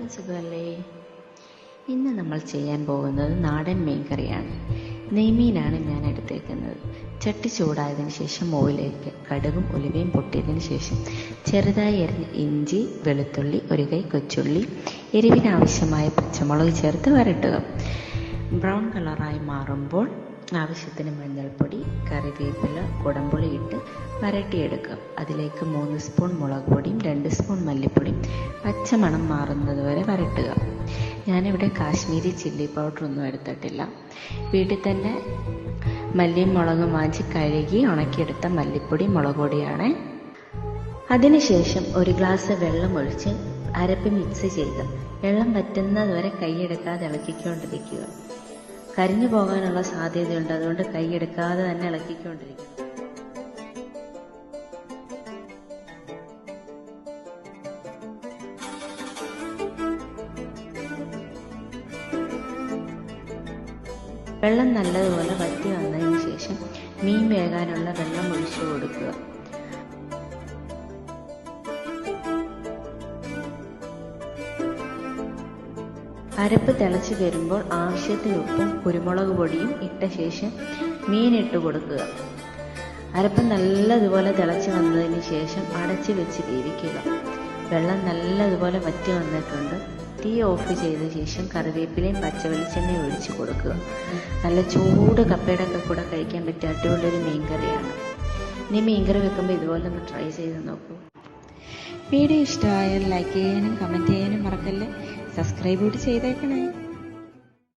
എല്ലാവർക്കും സുഖമല്ലേ? ഇന്ന് നമ്മൾ ചെയ്യാൻ പോകുന്നത് നാടൻ മീൻ കറിയാണ്. നെയ്മീനാണ് ഞാൻ എടുത്തേക്കുന്നത്. ചട്ടി ചൂടായതിനു ശേഷം ഓയിലേക്ക് കടുകും ഉലുവയും പൊട്ടിയതിന് ശേഷം ചെറുതായി അരിഞ്ഞ ഇഞ്ചി, വെളുത്തുള്ളി, ഒരു കൈ കൊച്ചുള്ളി, എരിവിനാവശ്യമായ പച്ചമുളക് ചേർത്ത് വരട്ടുക. ബ്രൗൺ കളറായി മാറുമ്പോൾ ആവശ്യത്തിന് മഞ്ഞൾപ്പൊടി, കറിവേപ്പില, കുടംപുളി ഇട്ട് വരട്ടിയെടുക്കുക. അതിലേക്ക് 3 സ്പൂൺ മുളക് പൊടിയും 2 സ്പൂൺ മല്ലിപ്പൊടിയും പച്ചമണം മാറുന്നത് വരെ വരട്ടുക. ഞാനിവിടെ കാശ്മീരി ചില്ലി പൗഡറൊന്നും എടുത്തിട്ടില്ല. വീട്ടിൽ തന്നെ മല്ലിയും മുളകും വാങ്ങിച്ച് കഴുകി ഉണക്കിയെടുത്ത മല്ലിപ്പൊടി, മുളക് പൊടിയാണ്. അതിനുശേഷം 1 ഗ്ലാസ് വെള്ളം ഒഴിച്ച് അരപ്പ് മിക്സ് ചെയ്യുക. വെള്ളം വറ്റുന്നത് വരെ കൈയെടുക്കാതെ ഇളക്കിക്കൊണ്ടിരിക്കുക. കരിഞ്ഞു പോകാനുള്ള സാധ്യതയുണ്ട്, അതുകൊണ്ട് കൈയെടുക്കാതെ തന്നെ ഇളക്കിക്കൊണ്ടിരിക്കുക. വെള്ളം നല്ലതുപോലെ വറ്റി വന്നതിന് ശേഷം മീൻ വേകാനുള്ള വെള്ളം ഒഴിച്ചു കൊടുക്കുക. അരപ്പ് തിളച്ച് വരുമ്പോൾ ആവശ്യത്തിന് ഉപ്പും കുരുമുളക് പൊടിയും ഇട്ട ശേഷം മീൻ ഇട്ട് കൊടുക്കുക. അരപ്പ് നല്ലതുപോലെ തിളച്ച് വന്നതിന് ശേഷം അടച്ച് വെച്ച് വേവിക്കുക. വെള്ളം നല്ലതുപോലെ വറ്റി വന്നിട്ടുണ്ട്. തീ ഓഫ് ചെയ്ത ശേഷം കറിവേപ്പിലയും പച്ചവെളിച്ചെണ്ണയും ഒഴിച്ച് കൊടുക്കുക. നല്ല ചൂട് കപ്പയുടെ ഒക്കെ കൂടെ കഴിക്കാൻ പറ്റിയ അടിപൊളിയൊരു മീൻ കറിയാണ്. ഇനി മീൻ കറി വെക്കുമ്പോൾ ഇതുപോലെ ഒന്ന് ട്രൈ ചെയ്ത് നോക്കൂ. വീഡിയോ ഇഷ്ടമായാൽ ലൈക്ക് ചെയ്യാനും കമൻറ്റ് ചെയ്യാനും മറക്കല്ലേ. സബ്സ്ക്രൈബ് കൂടി ചെയ്തേക്കണേ.